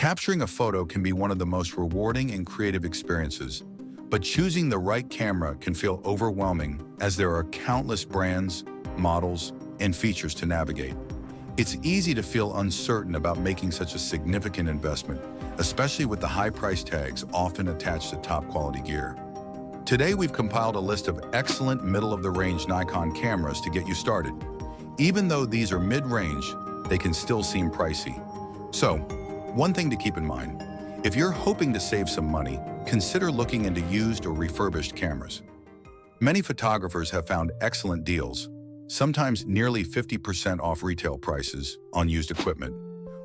Capturing a photo can be one of the most rewarding and creative experiences, but choosing the right camera can feel overwhelming as there are countless brands, models, and features to navigate. It's easy to feel uncertain about making such a significant investment, especially with the high price tags often attached to top-quality gear. Today, we've compiled a list of excellent middle-of-the-range Nikon cameras to get you started. Even though these are mid-range, they can still seem pricey. So, one thing to keep in mind, if you're hoping to save some money, consider looking into used or refurbished cameras. Many photographers have found excellent deals, sometimes nearly 50% off retail prices on used equipment.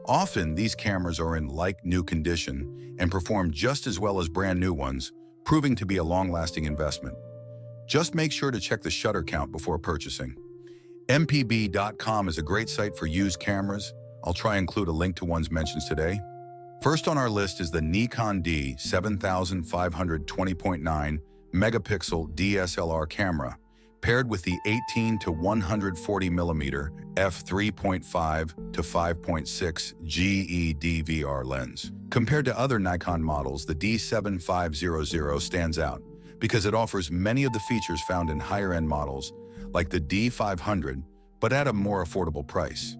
Often, these cameras are in like-new condition and perform just as well as brand new ones, proving to be a long-lasting investment. Just make sure to check the shutter count before purchasing. mpb.com is a great site for used cameras. I'll try and include a link to ones mentioned today. First on our list is the Nikon D 7500 megapixel DSLR camera, paired with the 18 to 140 millimeter f3.5 to 5.6 GE DVR lens. Compared to other Nikon models, the D7500 stands out because it offers many of the features found in higher-end models, like the D500, but at a more affordable price.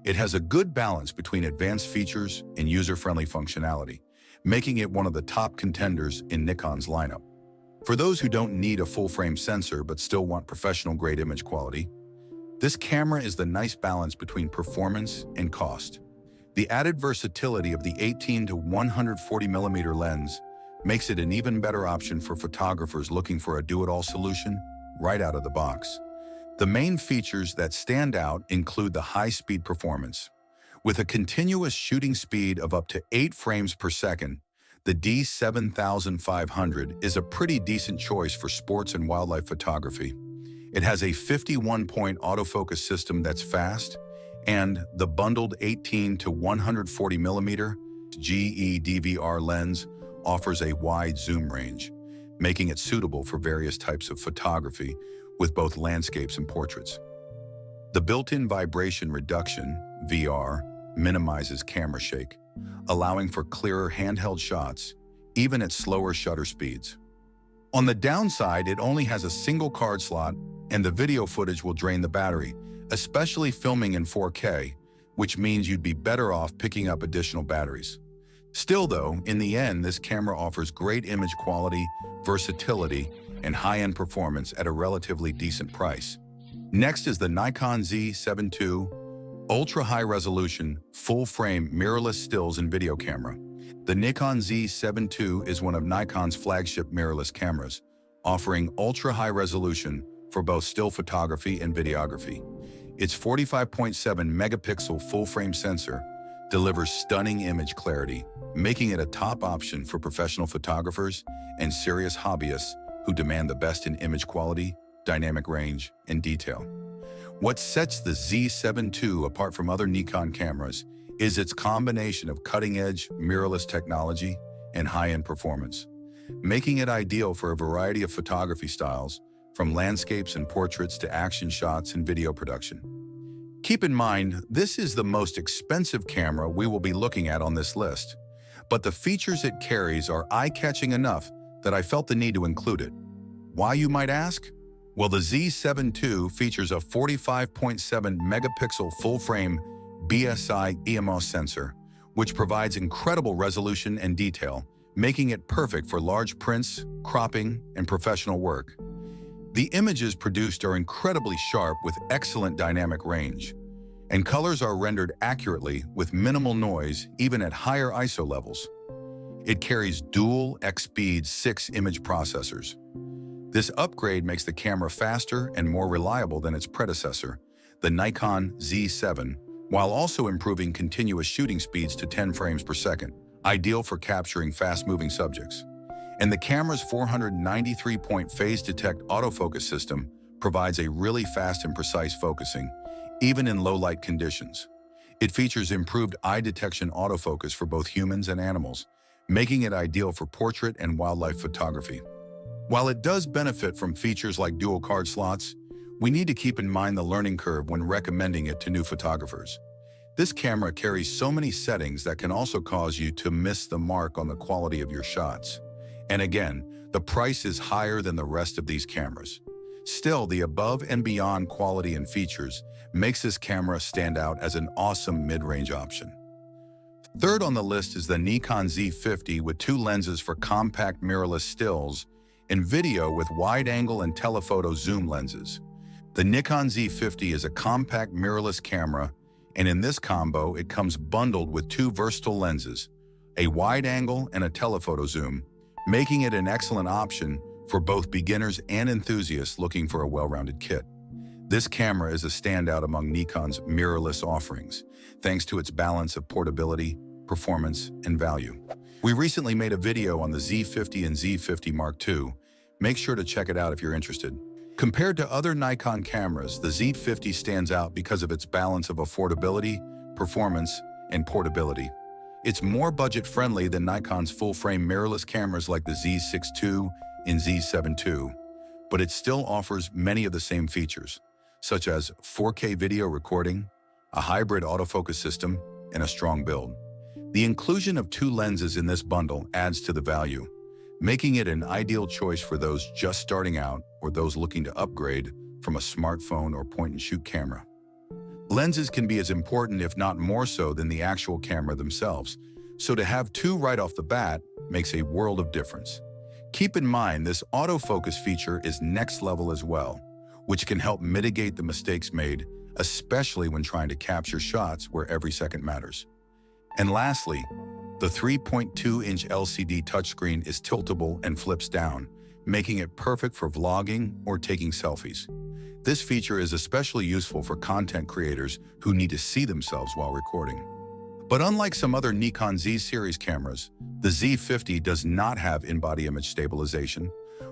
It has a good balance between advanced features and user-friendly functionality, making it one of the top contenders in Nikon's lineup. For those who don't need a full-frame sensor but still want professional-grade image quality, this camera is the nice balance between performance and cost. The added versatility of the 18 to 140 millimeter lens makes it an even better option for photographers looking for a do-it-all solution right out of the box. The main features that stand out include the high-speed performance. With a continuous shooting speed of up to 8 frames per second, the D7500 is a pretty decent choice for sports and wildlife photography. It has a 51-point autofocus system that's fast, and the bundled 18 to 140 millimeter GE DVR lens offers a wide zoom range, making it suitable for various types of photography with both landscapes and portraits. The built-in vibration reduction, VR, minimizes camera shake, allowing for clearer handheld shots, even at slower shutter speeds. On the downside, it only has a single card slot, and the video footage will drain the battery, especially filming in 4K, which means you'd be better off picking up additional batteries. Still though, in the end, this camera offers great image quality, versatility, and high-end performance at a relatively decent price. Next is the Nikon Z7 ultra-high-resolution, full-frame mirrorless stills and video camera. The Nikon Z7 is one of Nikon's flagship mirrorless cameras, offering ultra-high resolution for both still photography and videography. Its 45.7 megapixel full-frame sensor delivers stunning image clarity, making it a top option for professional photographers and serious hobbyists who demand the best in image quality, dynamic range, and detail. What sets the Z7 apart from other Nikon cameras is its combination of cutting-edge mirrorless technology and high-end performance, making it ideal for a variety of photography styles, from landscapes and portraits to action shots and video production. Keep in mind, this is the most expensive camera we will be looking at on this list, but the features it carries are eye-catching enough that I felt the need to include it. Why, you might ask? Well, the Z7 features a 45.7 megapixel full-frame BSI EMOS sensor, which provides incredible resolution and detail, making it perfect for large prints, cropping, and professional work. The images produced are incredibly sharp with excellent dynamic range, and colors are rendered accurately with minimal noise even at higher ISO levels. It carries dual X-Speed 6 image processors. This upgrade makes the camera faster and more reliable than its predecessor, the Nikon Z7, while also improving continuous shooting speeds to 10 frames per second, ideal for capturing fast-moving subjects. And the camera's 493-point phase detect autofocus system provides a really fast and precise focusing, even in low-light conditions. It features improved eye detection autofocus for both humans and animals, making it ideal for portrait and wildlife photography. While it does benefit from features like dual card slots, we need to keep in mind the learning curve when recommending it to new photographers. This camera carries so many settings that can also cause you to miss the mark on the quality of your shots. And again, the price is higher than the rest of these cameras. Still, the above and beyond quality and features makes this camera stand out as an awesome mid-range option. Third on the list is the Nikon Z50 with two lenses for compact mirrorless stills and video with wide-angle and telephoto zoom lenses. The Nikon Z50 is a compact mirrorless camera, and in this combo, it comes bundled with two versatile lenses, a wide-angle and a telephoto zoom, making it an excellent option for both beginners and enthusiasts looking for a well-rounded kit. This camera is a standout among Nikon's mirrorless offerings, thanks to its balance of portability, performance, and value. We recently made a video on the Z50 and Z50 Mark II. Make sure to check it out if you're interested. Compared to other Nikon cameras, the Z50 stands out because of its balance of affordability, performance, and portability. It's more budget-friendly than Nikon's full-frame mirrorless cameras like the Z6 II and Z7 II, but it still offers many of the same features, such as 4K video recording, a hybrid autofocus system, and a strong build. The inclusion of two lenses in this bundle adds to the value, making it an ideal choice for those just starting out or those looking to upgrade from a smartphone or point-and-shoot camera. Lenses can be as important, if not more so, than the actual camera themselves, so to have two right off the bat makes a world of difference. Keep in mind, this autofocus feature is next level as well, which can help mitigate the mistakes made, especially when trying to capture shots where every second matters. And lastly, the 3.2-inch LCD touchscreen is tiltable and flips down, making it perfect for vlogging or taking selfies. This feature is especially useful for content creators who need to see themselves while recording. But unlike some other Nikon Z series cameras, the Z50 does not have in-body image stabilization.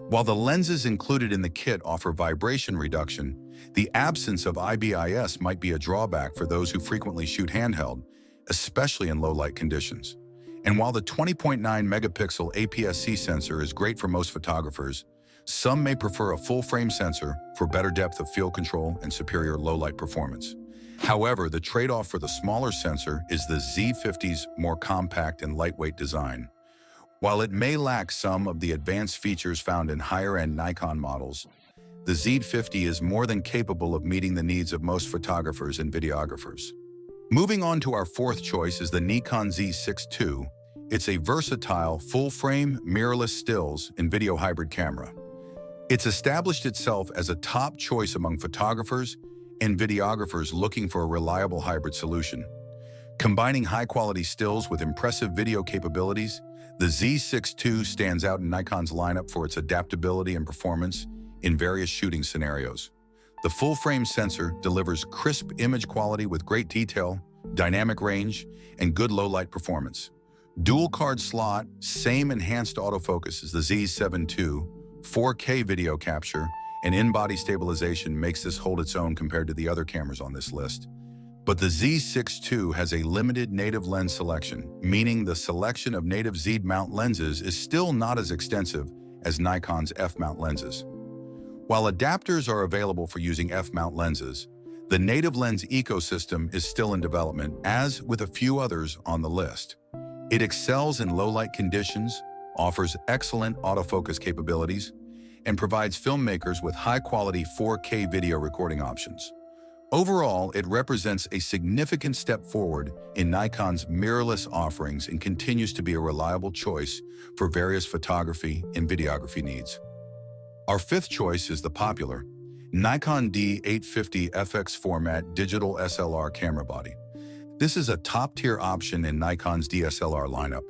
While the lenses included in the kit offer vibration reduction, the absence of IBIS might be a drawback for those who frequently shoot handheld, especially in low-light conditions. And while the 20.9 megapixel APS-C sensor is great for most photographers, some may prefer a full-frame sensor for better depth of field control and superior low-light performance. However, the trade-off for the smaller sensor is the Z50's more compact and lightweight design. While it may lack some of the advanced features found in higher-end Nikon models, the Z50 is more than capable of meeting the needs of most photographers and videographers. Moving on to our fourth choice is the Nikon Z6 II. It's a versatile, full-frame, mirrorless stills and video hybrid camera. It's established itself as a top choice among photographers and videographers looking for a reliable hybrid solution. Combining high-quality stills with impressive video capabilities, the Z6 II stands out in Nikon's lineup for its adaptability and performance in various shooting scenarios. The full-frame sensor delivers crisp image quality with great detail, dynamic range, and good low-light performance. Dual-card slot, same enhanced autofocus as the Z7 II, 4K video capture, and in-body stabilization makes this hold its own compared to the other cameras on this list. But the Z6 II has a limited native lens selection, meaning the selection of native Z-mount lenses is still not as extensive as Nikon's F-mount lenses. While adapters are available for using F-mount lenses, the native lens ecosystem is still in development, as with a few others on the list. It excels in low-light conditions, offers excellent autofocus capabilities, and provides filmmakers with high-quality 4K video recording options. Overall, it represents a significant step forward in Nikon's mirrorless offerings and continues to be a reliable choice for various photography and videography needs. Our fifth choice is the popular Nikon D850 FX format digital SLR camera body. This is a top-tier option in Nikon's DSLR lineup,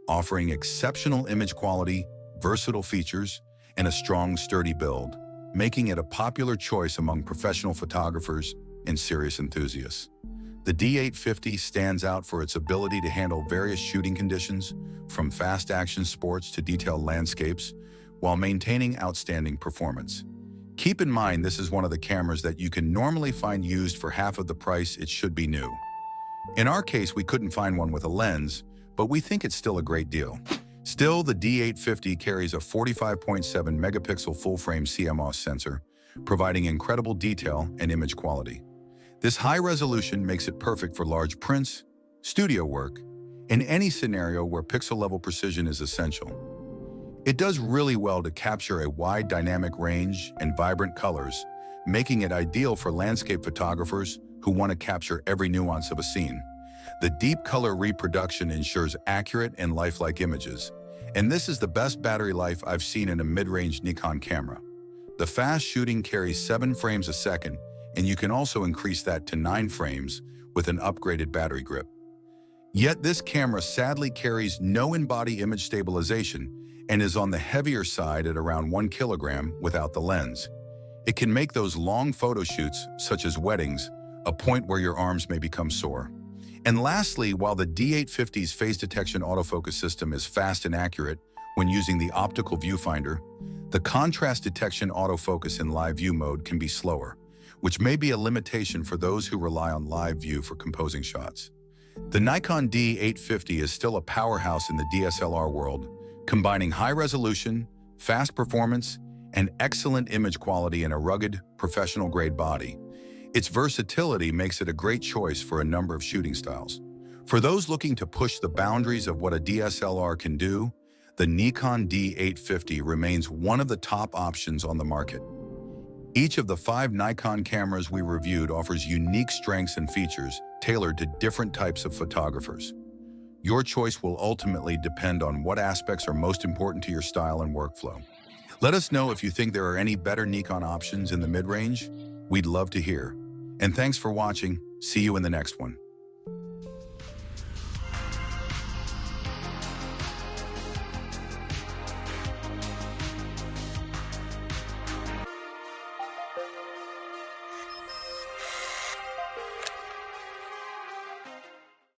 offering exceptional image quality, versatile features, and a strong, sturdy build, making it a popular choice among professional photographers and serious enthusiasts. The D850 stands out for its ability to handle various shooting conditions, from fast-action sports to detailed landscapes, while maintaining outstanding performance. Keep in mind, this is one of the cameras that you can normally find used for half of the price it should be new. In our case, we couldn't find one with a lens, but we think it's still a great deal. Still, the D850 carries a 45.7 megapixel full-frame CMOS sensor, providing incredible detail and image quality. This high resolution makes it perfect for large prints, studio work, and any scenario where pixel-level precision is essential. It does really well to capture a wide dynamic range and vibrant colors, making it ideal for landscape photographers who want to capture every nuance of a scene. The deep color reproduction ensures accurate and lifelike images, and this is the best battery life I've seen in a mid-range Nikon camera. The fast shooting carries 7 frames a second, and you can also increase that to 9 frames with an upgraded battery grip. Yet this camera sadly carries no in-body image stabilization and is on the heavier side at around 1 kilogram without the lens. It can make those long photo shoots, such as weddings, a point where your arms may become sore. And lastly, while the D850's phase detection autofocus system is fast and accurate when using the optical viewfinder, the contrast detection autofocus in live view mode can be slower, which may be a limitation for those who rely on live view for composing shots. The Nikon D850 is still a powerhouse in the DSLR world, combining high resolution, fast performance, and excellent image quality in a rugged, professional-grade body. Its versatility makes it a great choice for a number of shooting styles. For those looking to push the boundaries of what a DSLR can do, the Nikon D850 remains one of the top options on the market. Each of the 5 Nikon cameras we reviewed offers unique strengths and features tailored to different types of photographers. Your choice will ultimately depend on what aspects are most important to your style and workflow. Let us know if you think there are any better Nikon options in the mid-range. We'd love to hear. And thanks for watching. See you in the next one.